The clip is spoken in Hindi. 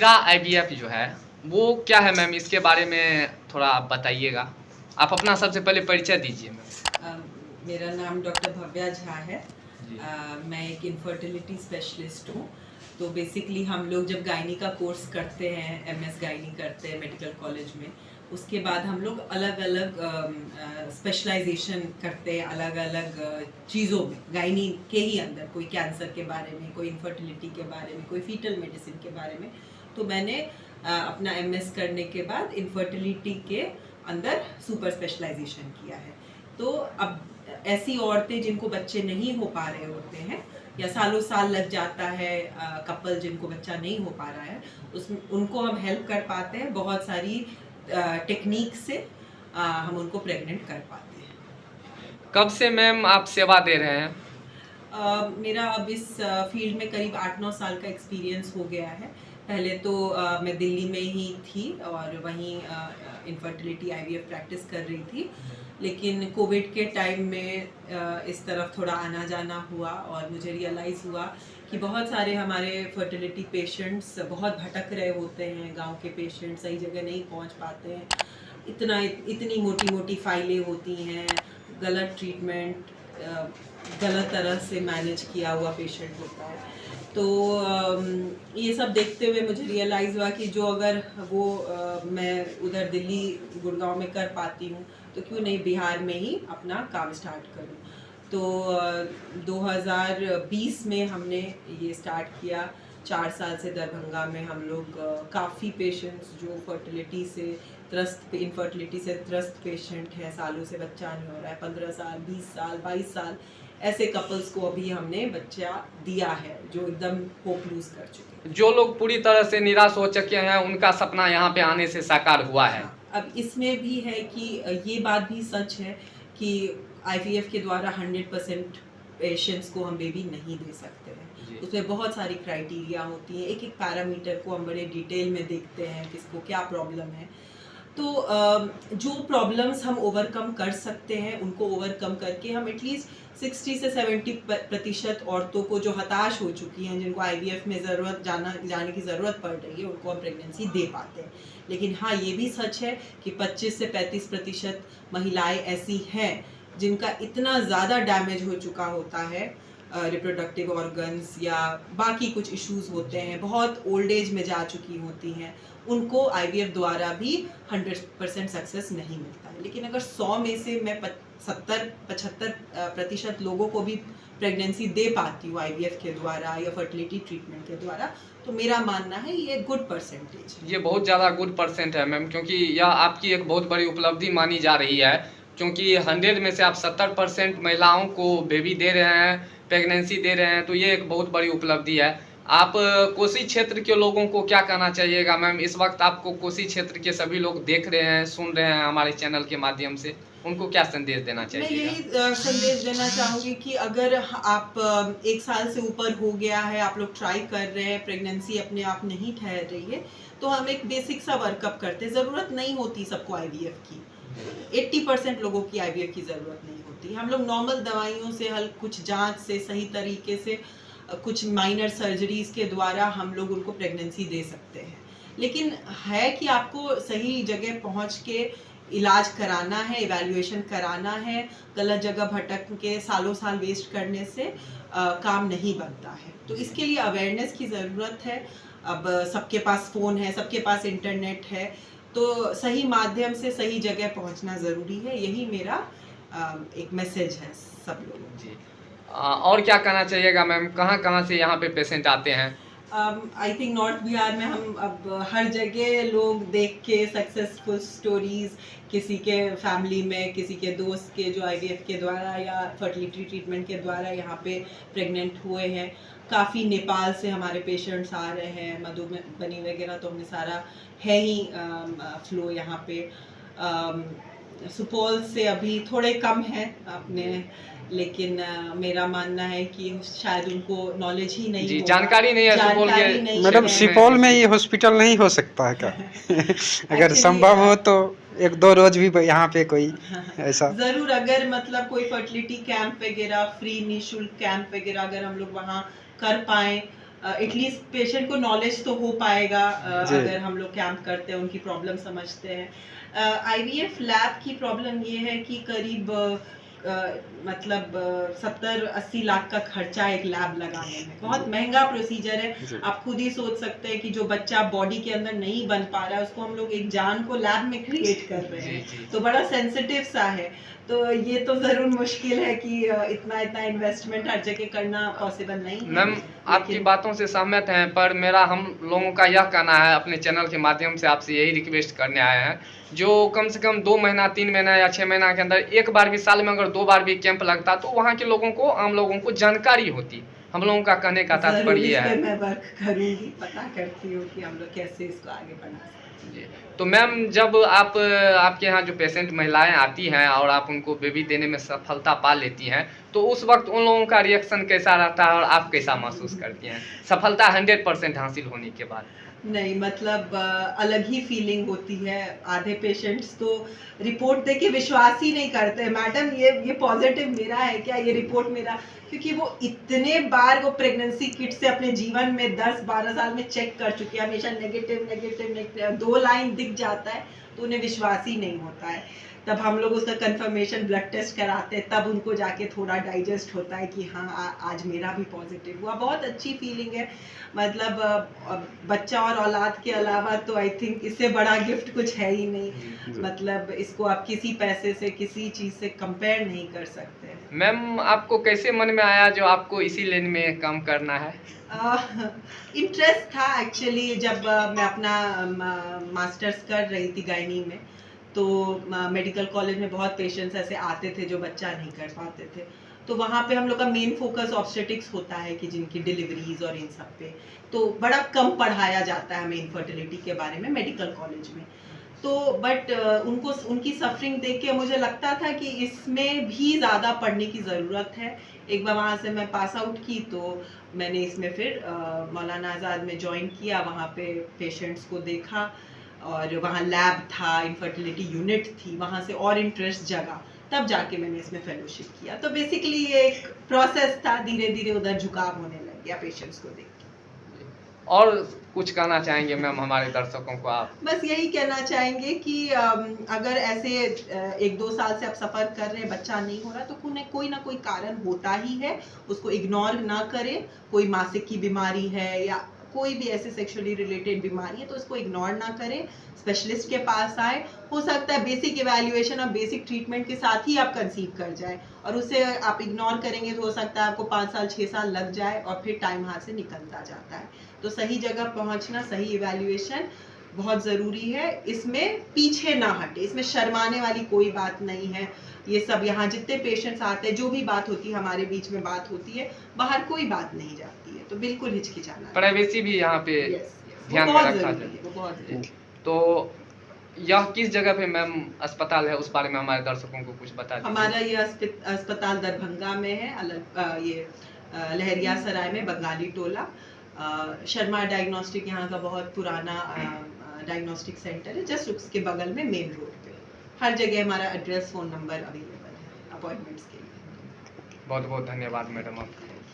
मेगा आईवीएफ जो है वो क्या है मैम, इसके बारे में थोड़ा आप बताइएगा। आप अपना सबसे पहले परिचय दीजिए मैम। मेरा नाम डॉक्टर भव्या झा है। जी। मैं एक इनफर्टिलिटी स्पेशलिस्ट हूँ। तो बेसिकली हम लोग जब गायनी का कोर्स करते हैं, एमएस गायनी करते हैं मेडिकल कॉलेज में, उसके बाद हम लोग अलग अलग स्पेशलाइजेशन करते हैं अलग अलग चीज़ों में गायनी के ही अंदर। कोई कैंसर के बारे में, कोई इनफर्टिलिटी के बारे में, कोई फीटल मेडिसिन के बारे में। तो मैंने अपना एमएस करने के बाद इनफर्टिलिटी के अंदर सुपर स्पेशलाइजेशन किया है। तो अब ऐसी औरतें जिनको बच्चे नहीं हो पा रहे होते हैं या सालों साल लग जाता है, कपल जिनको बच्चा नहीं हो पा रहा है, उसमें उनको हम हेल्प कर पाते हैं। बहुत सारी टेक्निक से हम उनको प्रेग्नेंट कर पाते हैं। कब से मैम आप सेवा दे रहे हैं? मेरा अब इस फील्ड में करीब 8-9 साल का एक्सपीरियंस हो गया है। पहले तो मैं दिल्ली में ही थी और वहीं इनफर्टिलिटी आईवीएफ प्रैक्टिस कर रही थी। लेकिन कोविड के टाइम में इस तरफ थोड़ा आना जाना हुआ और मुझे रियलाइज़ हुआ कि बहुत सारे हमारे फर्टिलिटी पेशेंट्स बहुत भटक रहे होते हैं। गांव के पेशेंट सही जगह नहीं पहुंच पाते हैं। इतनी मोटी मोटी फाइलें होती हैं, गलत ट्रीटमेंट, गलत तरह से मैनेज किया हुआ पेशेंट होता है। तो ये सब देखते हुए मुझे रियलाइज़ हुआ कि जो अगर वो मैं उधर दिल्ली गुड़गांव में कर पाती हूँ तो क्यों नहीं बिहार में ही अपना काम स्टार्ट करूँ। तो 2020 में हमने ये स्टार्ट किया। 4 साल से दरभंगा में हम लोग काफ़ी पेशेंट्स जो इनफर्टिलिटी से त्रस्त पेशेंट हैं, सालों से बच्चा नहीं हो रहा है, 15 साल, 20 साल, 22 साल, ऐसे कपल्स को अभी हमने बच्चा दिया है जो एकदम होप लूज कर चुके हैं। जो लोग पूरी तरह से निराश हो चुके हैं उनका सपना यहाँ पे आने से साकार हुआ है। अब इसमें भी है कि ये बात भी सच है कि आईवीएफ के द्वारा 100% पेशेंट्स को हम बेबी नहीं दे सकते हैं। उसमें बहुत सारी क्राइटेरिया होती है, एक एक पैरामीटर को हम बड़े डिटेल में देखते हैं किसको क्या प्रॉब्लम है। तो जो प्रॉब्लम्स हम ओवरकम कर सकते हैं उनको ओवरकम करके हम एटलीस्ट 60 से 70% औरतों को जो हताश हो चुकी हैं, जिनको आईवीएफ में जाने की ज़रूरत पड़ रही है, उनको हम प्रेगनेंसी दे पाते हैं। लेकिन हाँ, ये भी सच है कि 25 से 35% महिलाएं ऐसी हैं जिनका इतना ज़्यादा डैमेज हो चुका होता है, रिप्रोडक्टिव ऑर्गन्स या बाकी कुछ इश्यूज होते हैं, बहुत ओल्ड एज में जा चुकी होती हैं, उनको आईवीएफ द्वारा भी 100% सक्सेस नहीं मिलता है। लेकिन अगर 100 में से मैं 70-75% लोगों को भी प्रेगनेंसी दे पाती हूँ आईवीएफ के द्वारा या फर्टिलिटी ट्रीटमेंट के द्वारा, तो मेरा मानना है ये गुड परसेंटेज है। ये बहुत ज़्यादा गुड परसेंट है मैम, क्योंकि यह आपकी एक बहुत बड़ी उपलब्धि मानी जा रही है। क्योंकि 100 में से आप 70% महिलाओं को बेबी दे रहे हैं, प्रेगनेंसी दे रहे हैं, तो ये एक बहुत बड़ी उपलब्धि है। आप कोसी क्षेत्र के लोगों को क्या कहना चाहिएगा मैम? इस वक्त आपको कोसी क्षेत्र के सभी लोग देख रहे हैं, सुन रहे हैं हमारे चैनल के माध्यम से, उनको क्या संदेश देना चाहिए? मैं यही संदेश देना चाहूँगी कि अगर आप 1 साल से ऊपर हो गया है, आप लोग ट्राई कर रहे हैं, प्रेगनेंसी अपने आप नहीं ठहर रही है, तो हम एक बेसिक सा वर्कअप करते हैं। ज़रूरत नहीं होती सबको आईवीएफ की, 80% लोगों की आईवीएफ की ज़रूरत नहीं होती। हम लोग नॉर्मल दवाइयों से, कुछ जांच से, सही तरीके से, कुछ माइनर सर्जरीज के द्वारा हम लोग उनको प्रेगनेंसी दे सकते हैं। लेकिन है कि आपको सही जगह पहुंच के इलाज कराना है, इवैल्यूएशन कराना है। गलत जगह भटक के सालों साल वेस्ट करने से काम नहीं बनता है। तो इसके लिए अवेयरनेस की ज़रूरत है। अब सबके पास फ़ोन है, सबके पास इंटरनेट है, तो सही माध्यम से सही जगह पहुंचना ज़रूरी है। यही मेरा एक मैसेज है सब लोगों जी। और क्या कहना चाहिएगा मैम, कहाँ से यहाँ पे पेशेंट आते हैं? आई थिंक नॉर्थ बिहार में हम अब हर जगह लोग देख के सक्सेसफुल स्टोरीज, किसी के फैमिली में, किसी के दोस्त के जो आईवीएफ के द्वारा या फर्टिलिटी ट्रीटमेंट के द्वारा यहाँ पे प्रेग्नेंट हुए हैं। काफ़ी नेपाल से हमारे पेशेंट्स आ रहे हैं, मधुबनी वगैरह तो हमने सारा है ही फ्लो यहाँ पे। सुपौल से अभी थोड़े कम हैं अपने, लेकिन मेरा मानना है कि शायद उनको नॉलेज ही नहीं जी, होगा, जानकारी नहीं है सुपौल के। मैडम, सुपौल में ये हॉस्पिटल नहीं हो सकता है क्या? अगर संभव हो तो 1-2 रोज भी यहाँ पे कोई ऐसा जरूर, अगर मतलब कोई फर्टिलिटी कैंप वगैरह, फ्री निःशुल्क कैंप वगैरह अगर हम लोग वहाँ कर पाएँ एटलीस्ट पेशेंट को नॉलेज तो हो पाएगा जी। अगर हम लोग कैंप करते हैं, उनकी प्रॉब्लम समझते हैं। आईवीएफ लैब की प्रॉब्लम ये है कि करीब मतलब 70-80 लाख का खर्चा एक लैब लगाने में, बहुत महंगा प्रोसीजर है। जी। आप खुद ही सोच सकते हैं कि जो बच्चा बॉडी के अंदर नहीं बन पा रहा है उसको हम लोग एक जान को लैब में क्रिएट कर रहे जी, हैं, जी, तो बड़ा सेंसिटिव सा है। तो ये तो जरूर मुश्किल है कि इतना इन्वेस्टमेंट हर जगह करना पॉसिबल नहीं है। मैम आपकी लेकिन बातों से सहमत हैं, पर मेरा हम लोगों का यह कहना है, अपने चैनल के माध्यम से आपसे यही रिक्वेस्ट करने आए हैं, जो कम से कम 2 महीना 3 महीना या 6 महीना के अंदर एक बार भी, साल में अगर 2 बार भी कैंप लगता तो वहाँ के लोगों को, आम लोगों को जानकारी होती। हम लोगों का कहने का जरूर तात्पर्य इस यह पे है। मैं वर्क करूंगी, पता करती हूँ कि हम लोग कैसे इसको आगे बढ़ा सकते हैं। जी। तो मैम जब आपके यहाँ जो पेशेंट महिलाएं आती हैं और आप उनको बेबी देने में सफलता पा लेती हैं, तो उस वक्त उन लोगों का रिएक्शन कैसा रहता है और आप कैसा महसूस करती हैं सफलता 100% हासिल होने के बाद? नहीं मतलब अलग ही फीलिंग होती है। आधे पेशेंट्स तो रिपोर्ट देख के विश्वास ही नहीं करते, मैडम ये पॉजिटिव मेरा है क्या, ये रिपोर्ट मेरा, क्योंकि वो इतने बार वो प्रेगनेंसी किट से अपने जीवन में 10-12 साल में चेक कर चुके हैं, हमेशा नेगेटिव नेगेटिव नेगेटिव, 2 लाइन दिख जाता है तो उन्हें विश्वास ही नहीं होता है। तब हम लोग उसका कंफर्मेशन ब्लड टेस्ट कराते हैं, तब उनको जाके थोड़ा डाइजेस्ट होता है कि हाँ आज मेरा भी पॉजिटिव हुआ। बहुत अच्छी फीलिंग है, मतलब बच्चा और औलाद के अलावा तो आई थिंक इससे बड़ा गिफ्ट कुछ है ही नहीं। मतलब इसको आप किसी पैसे से, किसी चीज़ से कंपेयर नहीं कर सकते। मैम आपको कैसे मन में आया जो आपको इसी लाइन में काम करना है? इंटरेस्ट था एक्चुअली, जब मैं अपना मास्टर्स कर रही थी गायनी में, तो मेडिकल कॉलेज में बहुत पेशेंट्स ऐसे आते थे जो बच्चा नहीं कर पाते थे, तो वहाँ पे हम लोग का मेन फोकस ऑब्स्टेटिक्स होता है कि जिनकी डिलीवरीज और इन सब पे, तो बड़ा कम पढ़ाया जाता है हमें इनफर्टिलिटी के बारे में मेडिकल कॉलेज में। तो बट उनको उनकी सफरिंग देख के मुझे लगता था कि इसमें भी ज़्यादा पढ़ने की ज़रूरत है। एक बार वहाँ से मैं पास आउट की तो मैंने इसमें फिर मौलाना आज़ाद में ज्वाइन किया, वहाँ पे पेशेंट्स को देखा और वहाँ लैब था, इनफर्टिलिटी यूनिट थी, वहाँ से और इंटरेस्ट जगा, तब जाके मैंने इसमें फेलोशिप किया। तो बेसिकली ये एक प्रोसेस था, धीरे धीरे उधर झुकाव होने लग गया पेशेंट्स को देख के। और कुछ कहना चाहेंगे मैम हमारे दर्शकों को आप? बस यही कहना चाहेंगे कि अगर ऐसे 1-2 साल से आप सफ़र कर रहे हैं, बच्चा नहीं हो रहा, तो कोई ना कोई कारण होता ही है, उसको इग्नोर ना करें। कोई मासिक की बीमारी है या कोई भी ऐसे सेक्सुअली रिलेटेड बीमारी है तो उसको इग्नोर ना करें, स्पेशलिस्ट के पास आए। हो सकता है बेसिक इवैल्यूएशन और बेसिक ट्रीटमेंट के साथ ही आप कंसीव कर जाए, और उससे आप इग्नोर करेंगे तो हो सकता है आपको 5 साल 6 साल लग जाए और फिर टाइम हाथ से निकलता जाता है। तो सही जगह पहुंचना, सही इवैल्यूएशन बहुत ज़रूरी है। इसमें पीछे ना हटे, इसमें शर्माने वाली कोई बात नहीं है। ये सब यहाँ जितने पेशेंट्स आते हैं, जो भी बात होती है हमारे बीच में बात होती है, बाहर कोई बात नहीं जाती है, तो बिल्कुल हिचकिचाना। प्राइवेसी भी यहाँ पे ध्यान में बहुत रखा ज़रूरी जाए। है, वो बहुत ज़रूरी है। तो यह किस जगह पे मैम अस्पताल है, उस बारे में हमारे दर्शकों को कुछ बता दीजिए। हमारा ये अस्पताल दरभंगा में है, ये लहरिया सराय में, बंगाली टोला। शर्मा डायग्नोस्टिक यहाँ का बहुत पुराना डायग्नोस्टिक सेंटर है, जस्ट उसके बगल में मेन रोड पे। हर जगह हमारा एड्रेस, फ़ोन नंबर अवेलेबल है अपॉइंटमेंट्स के लिए। बहुत बहुत धन्यवाद मैडम आपका।